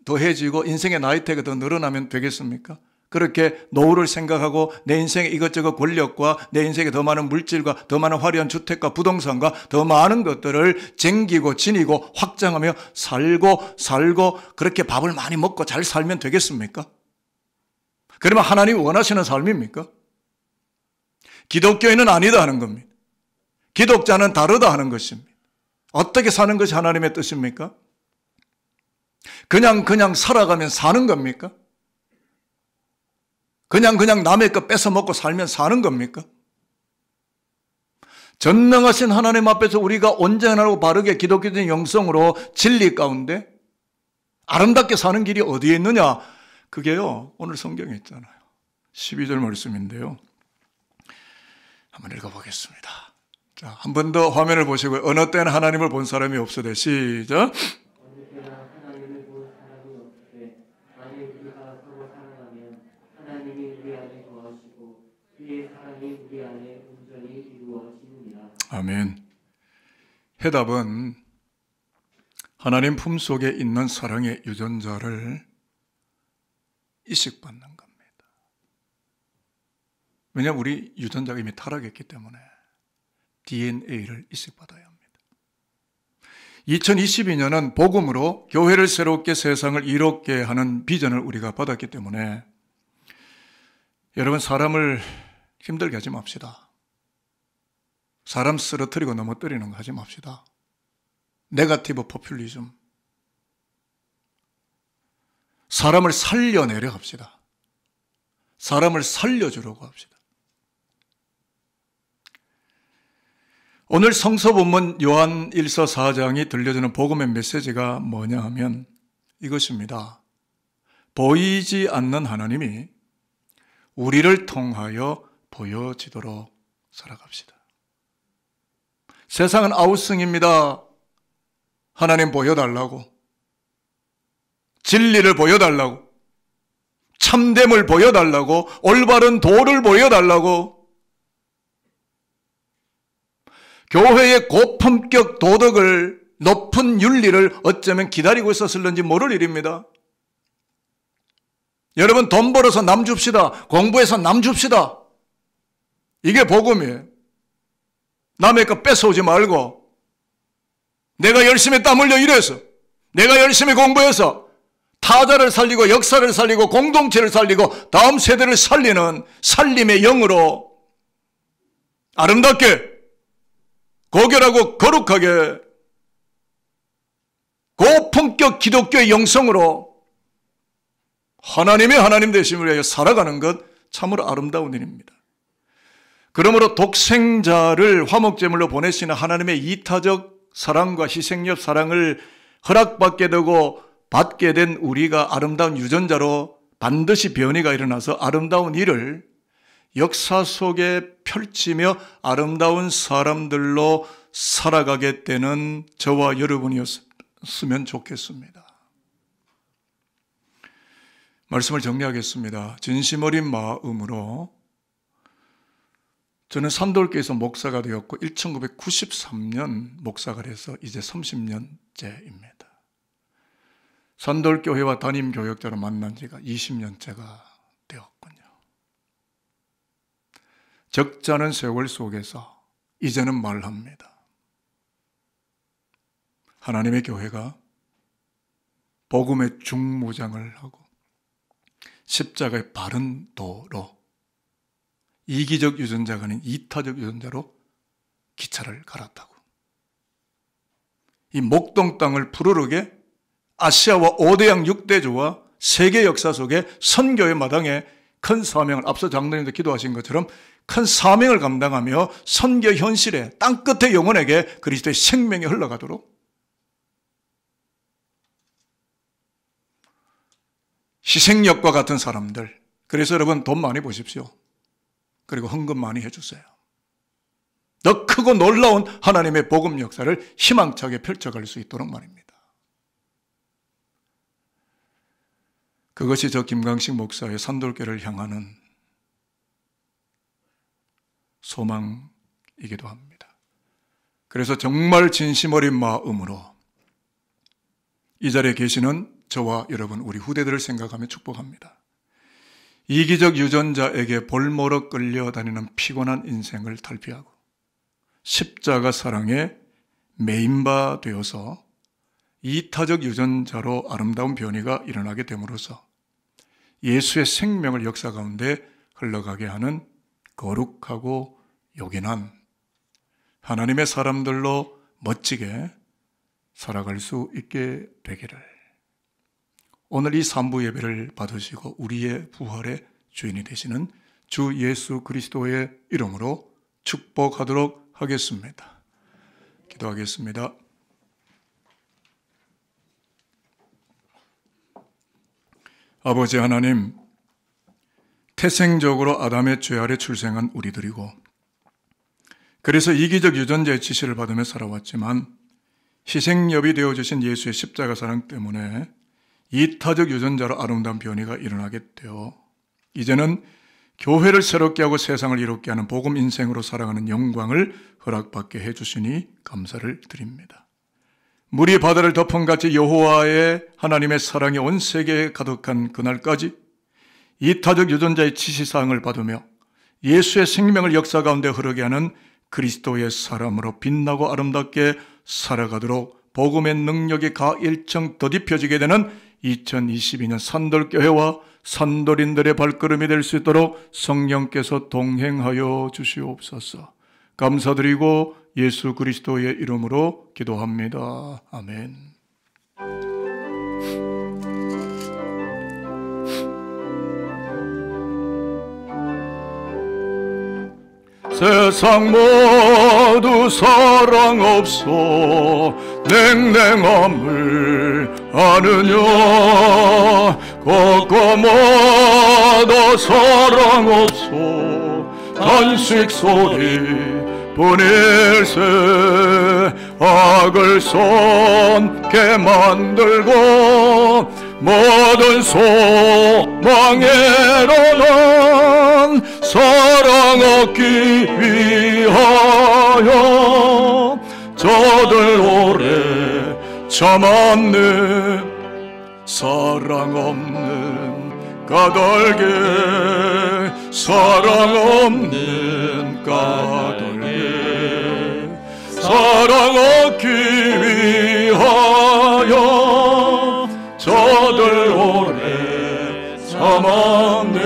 더해지고 인생의 나이테가 더 늘어나면 되겠습니까? 그렇게 노후를 생각하고 내 인생에 이것저것 권력과 내 인생에 더 많은 물질과 더 많은 화려한 주택과 부동산과 더 많은 것들을 쟁기고 지니고 확장하며 살고 그렇게 밥을 많이 먹고 잘 살면 되겠습니까? 그러면 하나님이 원하시는 삶입니까? 기독교인은 아니다 하는 겁니다. 기독자는 다르다 하는 것입니다. 어떻게 사는 것이 하나님의 뜻입니까? 그냥 살아가면 사는 겁니까? 그냥 남의 것 뺏어 먹고 살면 사는 겁니까? 전능하신 하나님 앞에서 우리가 온전하고 바르게 기독교적인 영성으로 진리 가운데 아름답게 사는 길이 어디에 있느냐? 그게요, 오늘 성경에 있잖아요. 12절 말씀인데요. 한번 읽어보겠습니다. 자, 한 번 더 화면을 보시고요. 어느 때는 하나님을 본 사람이 없으되 시작. 아멘. 해답은 하나님 품속에 있는 사랑의 유전자를 이식받는 겁니다. 왜냐하면 우리 유전자가 이미 타락했기 때문에 DNA를 이식받아야 합니다. 2022년은 복음으로 교회를 새롭게 세상을 이롭게 하는 비전을 우리가 받았기 때문에 여러분 사람을 힘들게 하지 맙시다. 사람 쓰러뜨리고 넘어뜨리는 거 하지 맙시다. 네거티브 포퓰리즘. 사람을 살려내려 합시다. 사람을 살려주려고 합시다. 오늘 성서 본문 요한 1서 4장이 들려주는 복음의 메시지가 뭐냐 하면 이것입니다. 보이지 않는 하나님이 우리를 통하여 보여지도록 살아갑시다. 세상은 아우성입니다. 하나님 보여달라고. 진리를 보여달라고. 참됨을 보여달라고. 올바른 도를 보여달라고. 교회의 고품격 도덕을, 높은 윤리를 어쩌면 기다리고 있었을는지 모를 일입니다. 여러분 돈 벌어서 남 줍시다. 공부해서 남 줍시다. 이게 복음이에요. 남의 거 뺏어오지 말고 내가 열심히 땀 흘려 일해서 내가 열심히 공부해서 타자를 살리고 역사를 살리고 공동체를 살리고 다음 세대를 살리는 살림의 영으로 아름답게 고결하고 거룩하게 고품격 기독교의 영성으로 하나님의 하나님 되심을 위하여 살아가는 것 참으로 아름다운 일입니다. 그러므로 독생자를 화목제물로 보내시는 하나님의 이타적 사랑과 희생력 사랑을 허락받게 되고 받게 된 우리가 아름다운 유전자로 반드시 변이가 일어나서 아름다운 일을 역사 속에 펼치며 아름다운 사람들로 살아가게 되는 저와 여러분이었으면 좋겠습니다. 말씀을 정리하겠습니다. 진심 어린 마음으로 저는 산돌교에서 목사가 되었고 1993년 목사가 돼서 이제 30년째입니다. 산돌교회와 담임교역자로 만난 지가 20년째가 되었군요. 적잖은 세월 속에서 이제는 말합니다. 하나님의 교회가 복음의 중무장을 하고 십자가의 바른 도로 이기적 유전자가 아닌 이타적 유전자로 기차를 갈았다고. 이 목동 땅을 푸르르게 아시아와 5대양 6대주와 세계 역사 속에 선교의 마당에 큰 사명을, 앞서 장로님도 기도하신 것처럼 큰 사명을 감당하며 선교 현실에 땅끝의 영혼에게 그리스도의 생명이 흘러가도록 희생력과 같은 사람들. 그래서 여러분 돈 많이 보십시오. 그리고 헌금 많이 해주세요. 더 크고 놀라운 하나님의 복음 역사를 희망차게 펼쳐갈 수 있도록 말입니다. 그것이 저 김강식 목사의 산돌교를 향하는 소망이기도 합니다. 그래서 정말 진심 어린 마음으로 이 자리에 계시는 저와 여러분, 우리 후대들을 생각하며 축복합니다. 이기적 유전자에게 볼모로 끌려다니는 피곤한 인생을 탈피하고 십자가 사랑에 메인바 되어서 이타적 유전자로 아름다운 변이가 일어나게 됨으로써 예수의 생명을 역사 가운데 흘러가게 하는 거룩하고 요긴한 하나님의 사람들로 멋지게 살아갈 수 있게 되기를, 오늘 이 3부 예배를 받으시고 우리의 부활의 주인이 되시는 주 예수 그리스도의 이름으로 축복하도록 하겠습니다. 기도하겠습니다. 아버지 하나님, 태생적으로 아담의 죄 아래 출생한 우리들이고 그래서 이기적 유전자의 지시를 받으며 살아왔지만 희생엽이 되어주신 예수의 십자가 사랑 때문에 이타적 유전자로 아름다운 변이가 일어나게 되어 이제는 교회를 새롭게 하고 세상을 이롭게 하는 복음 인생으로 살아가는 영광을 허락받게 해주시니 감사를 드립니다. 물이 바다를 덮은 같이 여호와의 하나님의 사랑이 온 세계에 가득한 그날까지 이타적 유전자의 지시사항을 받으며 예수의 생명을 역사 가운데 흐르게 하는 그리스도의 사람으로 빛나고 아름답게 살아가도록 복음의 능력이 가일청 더딥혀지게 되는 2022년 산돌교회와 산돌인들의 발걸음이 될 수 있도록 성령께서 동행하여 주시옵소서. 감사드리고 예수 그리스도의 이름으로 기도합니다. 아멘. 세상 모두 사랑 없어 냉랭함을 아느냐, 곳곳마다 사랑 없어 단식 소리 보낼세, 악을 손게 만들고 모든 소망에로는 사랑 얻기 위하여 저들 오래 참았네. 사랑 없는 까닭에, 사랑 없는 까닭에 사랑 얻기 위하여 저들 오래 참았네.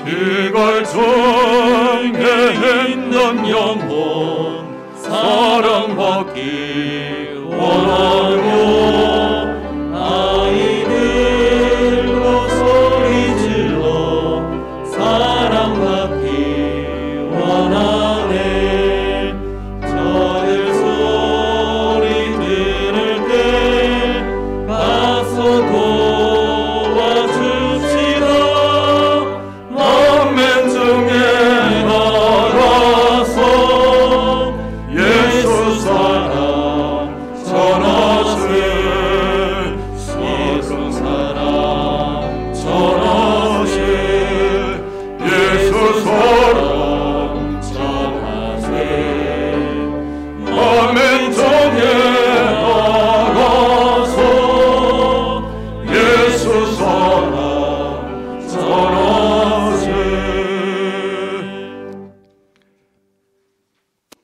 길갈 중에 있는 영혼 사랑받기 원하며 아이들도 소리질러 사랑받기 원하네. 저들 소리 들을 때 가서 도와줍시다. 만민 중에 나가서 예수 사랑 전하세. 예수 사랑 전하세. 예수 사랑 전하세. 만민 중에 나가서 예수 사랑 전하세.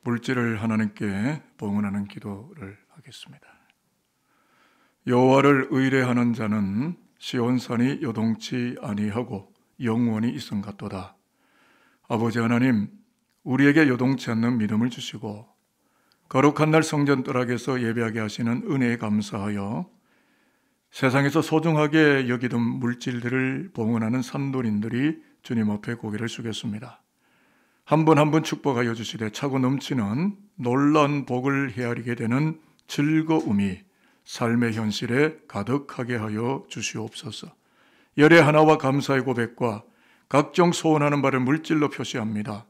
물질을 하나님께 봉헌하는 기도를 하겠습니다. 여호와를 의뢰하는 자는 시온산이 요동치 아니하고 영원히 있음 같도다. 아버지 하나님, 우리에게 요동치 않는 믿음을 주시고 거룩한 날 성전 뜰락에서 예배하게 하시는 은혜에 감사하여 세상에서 소중하게 여기던 물질들을 봉헌하는 산돌인들이 주님 앞에 고개를 숙였습니다. 한 분 한 분 축복하여 주시되 차고 넘치는 놀라운 복을 헤아리게 되는 즐거움이 삶의 현실에 가득하게 하여 주시옵소서. 열의 하나와 감사의 고백과 각종 소원하는 바를 물질로 표시합니다.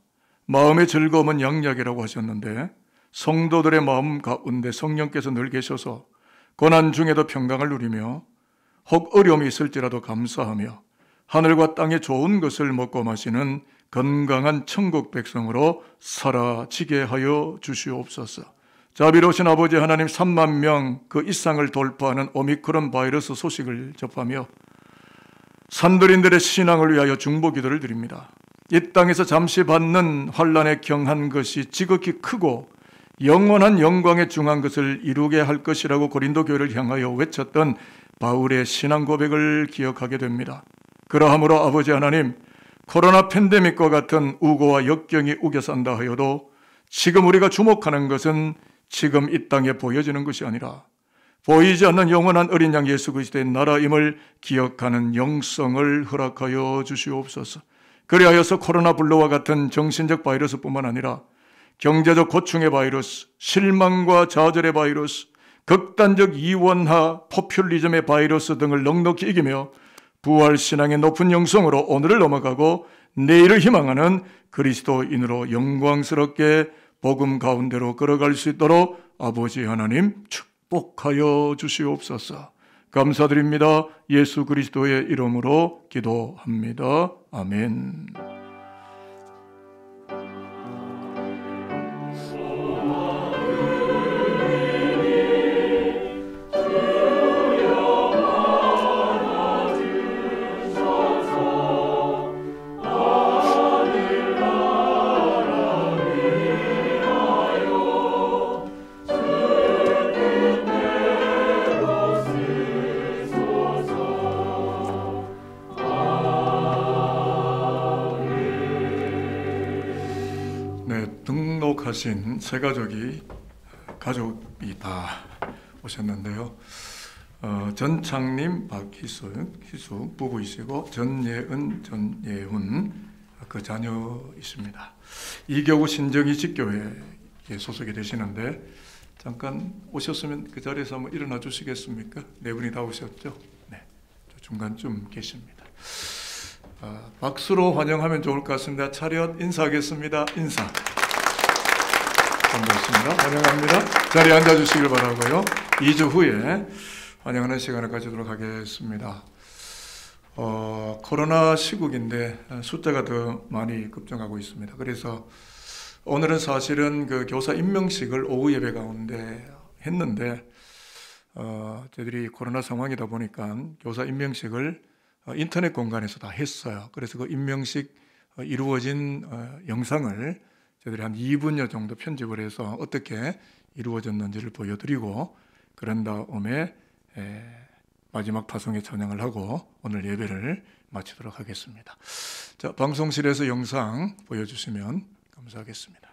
마음의 즐거움은 양약이라고 하셨는데 성도들의 마음 가운데 성령께서 늘 계셔서 고난 중에도 평강을 누리며 혹 어려움이 있을지라도 감사하며 하늘과 땅의 좋은 것을 먹고 마시는 건강한 천국 백성으로 살아지게 하여 주시옵소서. 자비로우신 아버지 하나님, 3만 명 그 이상을 돌파하는 오미크론 바이러스 소식을 접하며 산들인들의 신앙을 위하여 중보 기도를 드립니다. 이 땅에서 잠시 받는 환난에 경한 것이 지극히 크고 영원한 영광에 중한 것을 이루게 할 것이라고 고린도 교회를 향하여 외쳤던 바울의 신앙 고백을 기억하게 됩니다. 그러하므로 아버지 하나님, 코로나 팬데믹과 같은 우고와 역경이 우겨싼다 하여도 지금 우리가 주목하는 것은 지금 이 땅에 보여지는 것이 아니라 보이지 않는 영원한 어린 양 예수 그리스도의 나라임을 기억하는 영성을 허락하여 주시옵소서. 그리하여서 코로나 블루와 같은 정신적 바이러스뿐만 아니라 경제적 고충의 바이러스, 실망과 좌절의 바이러스, 극단적 이원화, 포퓰리즘의 바이러스 등을 넉넉히 이기며 부활신앙의 높은 영성으로 오늘을 넘어가고 내일을 희망하는 그리스도인으로 영광스럽게 복음 가운데로 걸어갈 수 있도록 아버지 하나님 축복하여 주시옵소서. 감사드립니다. 예수 그리스도의 이름으로 기도합니다. 아멘. 등록하신 세 가족이 다 오셨는데요. 전창님, 박희숙 부부이시고 전예은, 전예훈 그 자녀이십니다. 이교구 신정희 직교회에 소속이 되시는데 잠깐 오셨으면 그 자리에서 한번 일어나 주시겠습니까? 네 분이 다 오셨죠? 네, 중간쯤 계십니다. 박수로 환영하면 좋을 것 같습니다. 차렷 인사하겠습니다. 인사. 반갑습니다. 환영합니다. 자리에 앉아주시길 바라고요. 2주 후에 환영하는 시간을 가지도록 하겠습니다. 코로나 시국인데 숫자가 더 많이 급증하고 있습니다. 그래서 오늘은 사실은 그 교사 임명식을 오후 예배 가운데 했는데 저희들이 코로나 상황이다 보니까 교사 임명식을 인터넷 공간에서 다 했어요. 그래서 그 임명식 이루어진 영상을 저희들이 한 2분여 정도 편집을 해서 어떻게 이루어졌는지를 보여드리고 그런 다음에 마지막 파송에 찬양을 하고 오늘 예배를 마치도록 하겠습니다. 자, 방송실에서 영상 보여주시면 감사하겠습니다.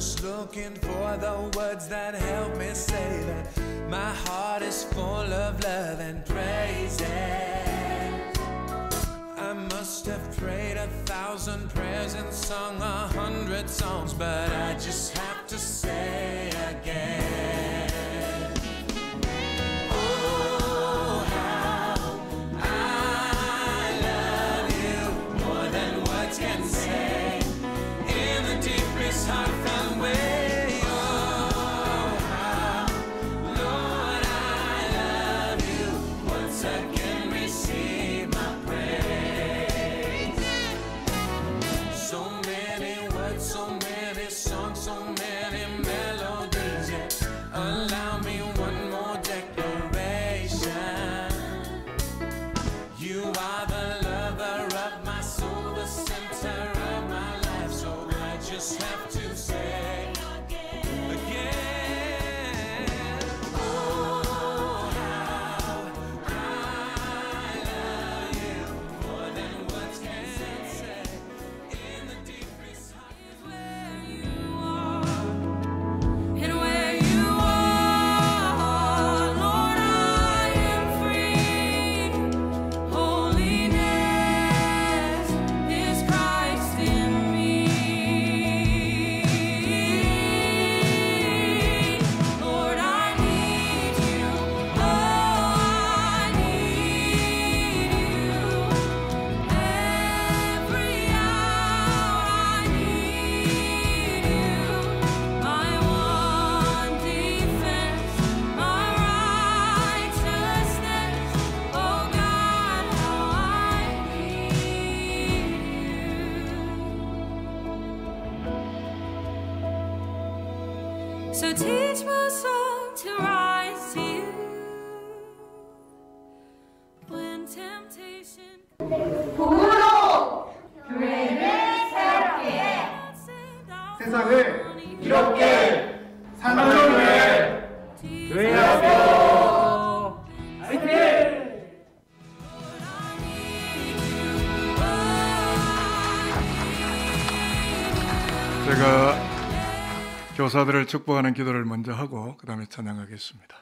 just looking for the words that help me say that my heart is full of love and praises. I must have prayed 1,000 prayers and sung 100 songs, but I just have to say again, oh, how I love you more than words can say. In the deepest heartfelt way, oh, how, Lord, I love you. Once again receive my praise. So many words, so many songs, so many melodies, yet allow me one more declaration. You are the lover of my soul, the center of my life, so I just have to say again, oh, how I love you more than words can say. In the deepest heart is where you are, and where you are, Lord, I am free. Holiness is Christ in me. Lord, I need you. Oh, I need you. Every hour I need you. My one defense, my righteousness. Oh God, how I need you. So teach my soul to rise to you when temptation 복음으로 교회를 새롭게 세상을 이롭게 사는 교회 교회학교 화이팅! 제가 교사들을 축복하는 기도를 먼저 하고 그 다음에 찬양하겠습니다.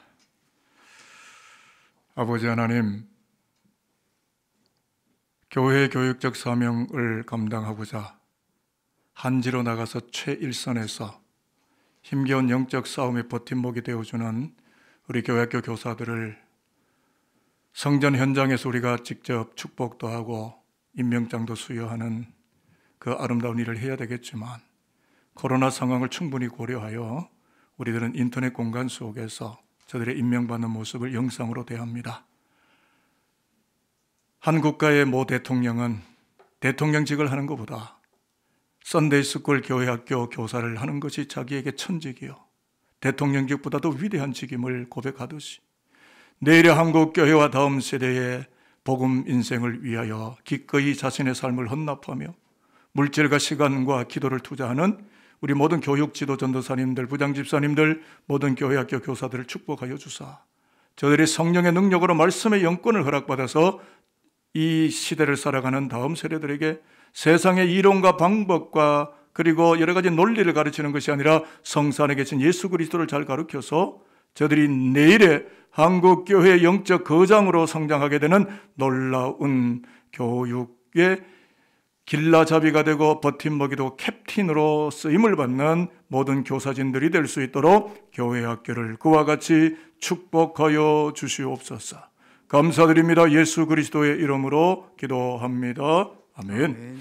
아버지 하나님, 교회의 교육적 사명을 감당하고자 한지로 나가서 최일선에서 힘겨운 영적 싸움의 버팀목이 되어주는 우리 교회학교 교사들을 성전 현장에서 우리가 직접 축복도 하고 임명장도 수여하는 그 아름다운 일을 해야 되겠지만, 코로나 상황을 충분히 고려하여 우리들은 인터넷 공간 속에서 저들의 임명받는 모습을 영상으로 대합니다. 한 국가의 모 대통령은 대통령직을 하는 것보다 썬데이스쿨 교회학교 교사를 하는 것이 자기에게 천직이요 대통령직보다도 위대한 직임을 고백하듯이, 내일의 한국 교회와 다음 세대의 복음 인생을 위하여 기꺼이 자신의 삶을 헌납하며 물질과 시간과 기도를 투자하는 우리 모든 교육 지도 전도사님들, 부장 집사님들, 모든 교회학교 교사들을 축복하여 주사, 저들이 성령의 능력으로 말씀의 영권을 허락받아서 이 시대를 살아가는 다음 세대들에게 세상의 이론과 방법과 그리고 여러 가지 논리를 가르치는 것이 아니라 성사 안에 계신 예수 그리스도를 잘 가르쳐서 저들이 내일의 한국 교회의 영적 거장으로 성장하게 되는 놀라운 교육의 길라잡이가 되고 버팀목이 되고 캡틴으로 쓰임을 받는 모든 교사진들이 될 수 있도록 교회 학교를 그와 같이 축복하여 주시옵소서. 감사드립니다. 예수 그리스도의 이름으로 기도합니다. 아멘.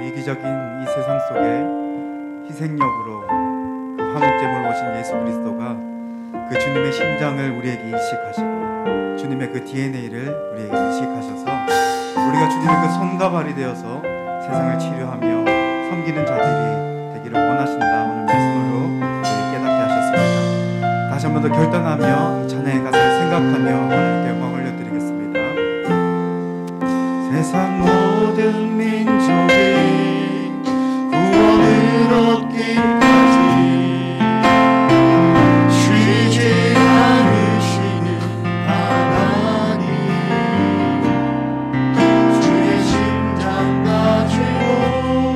이기적인 이 세상 속에 희생력으로 그 화목제물 오신 예수 그리스도가 그 주님의 심장을 우리에게 이식하시고 주님의 그 DNA를 우리에게 이식하셔서 우리가 주님의 그 손과 발이 되어서 세상을 치료하며 섬기는 자들이 되기를 원하신다. 오늘 말씀으로 우리에게 깨닫게 하셨습니다. 다시 한 번 더 결단하며 찬양의 가사를 생각하며 하나님께 영광 올려드리겠습니다. 세상 모든 민족이 구원을 얻기까지 쉬지 않으시는 하나님, 주의 심장 가지고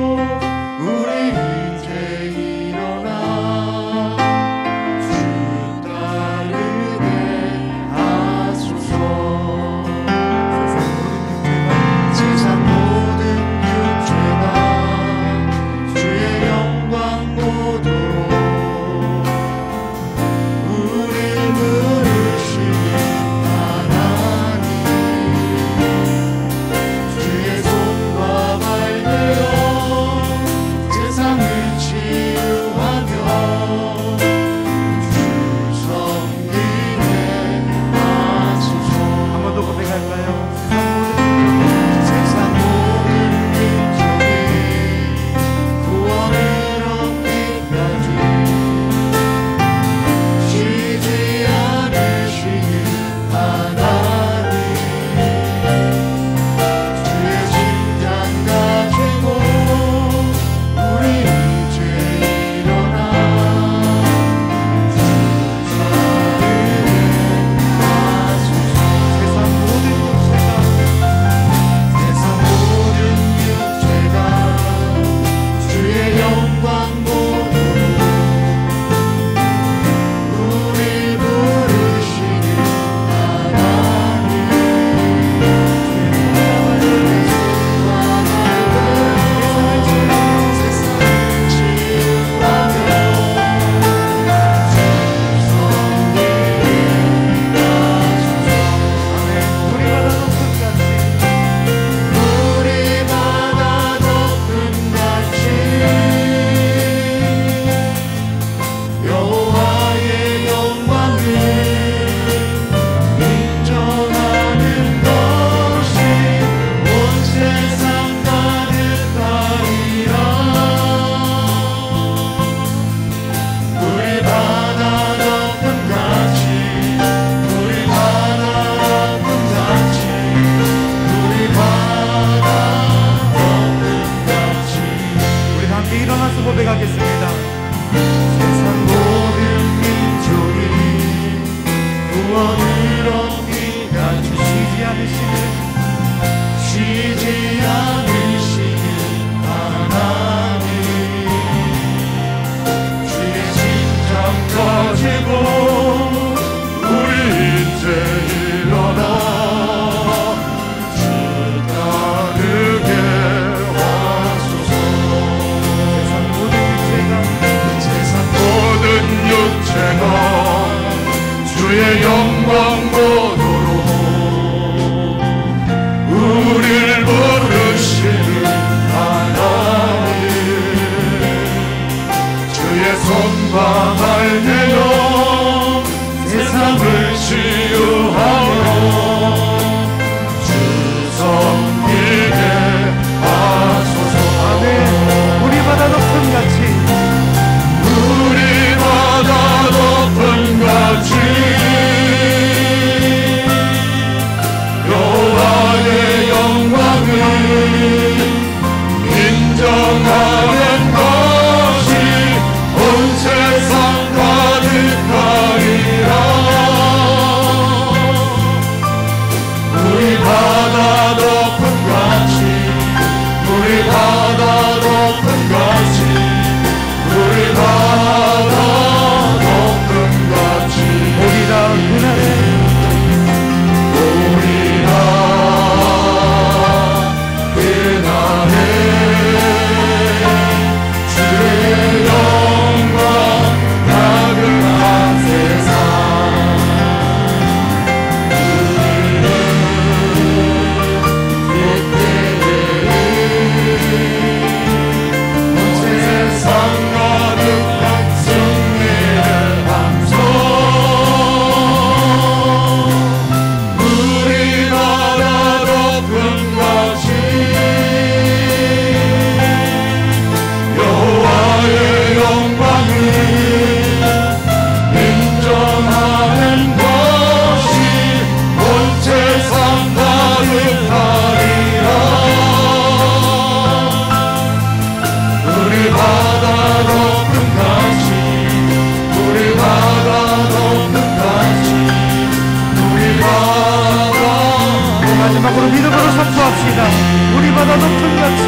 높음같이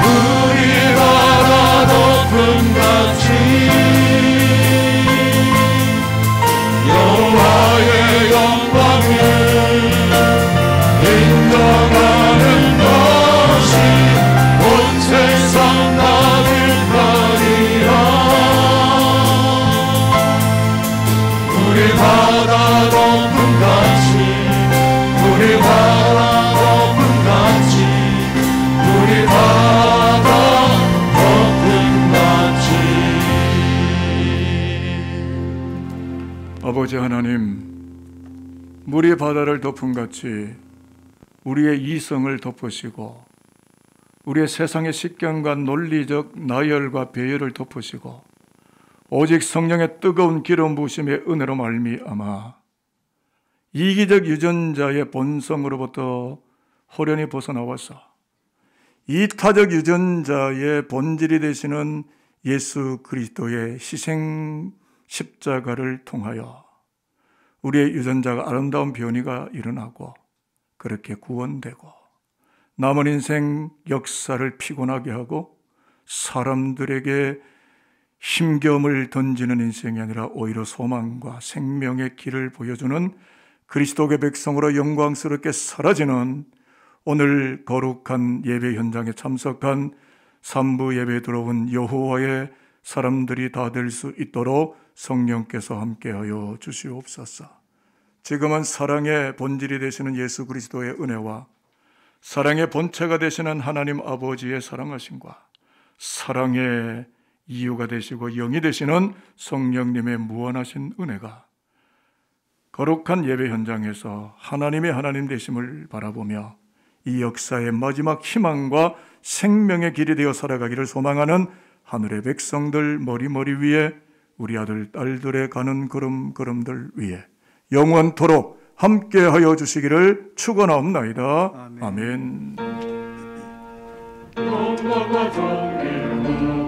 우리 바다 높음같이 여호와의 영광을 인정하는 것이 온 세상 가득하리라. 우리 바다 높음같이 우리 바다 높음같이 우리 바다 높음같이. 아버지 하나님, 물이 바다를 덮음같이 우리의 이성을 덮으시고 우리의 세상의 식견과 논리적 나열과 배열을 덮으시고 오직 성령의 뜨거운 기름 부으심의 은혜로 말미암아 이기적 유전자의 본성으로부터 호련히 벗어나와서 이타적 유전자의 본질이 되시는 예수 그리스도의 희생 십자가를 통하여 우리의 유전자가 아름다운 변이가 일어나고 그렇게 구원되고 남은 인생 역사를 피곤하게 하고 사람들에게 힘겨움을 던지는 인생이 아니라 오히려 소망과 생명의 길을 보여주는 그리스도의 백성으로 영광스럽게 사라지는 오늘 거룩한 예배 현장에 참석한 삼부 예배에 들어온 여호와의 사람들이 다 될 수 있도록 성령께서 함께하여 주시옵소서. 지금은 사랑의 본질이 되시는 예수 그리스도의 은혜와 사랑의 본체가 되시는 하나님 아버지의 사랑하심과 사랑의 이유가 되시고 영이 되시는 성령님의 무한하신 은혜가 거룩한 예배 현장에서 하나님의 하나님 되심을 바라보며 이 역사의 마지막 희망과 생명의 길이 되어 살아가기를 소망하는 하늘의 백성들 머리 위에 우리 아들 딸들의 가는 걸음들 위에 영원토록 함께하여 주시기를 축원하옵나이다. 아멘. 영광과 정의로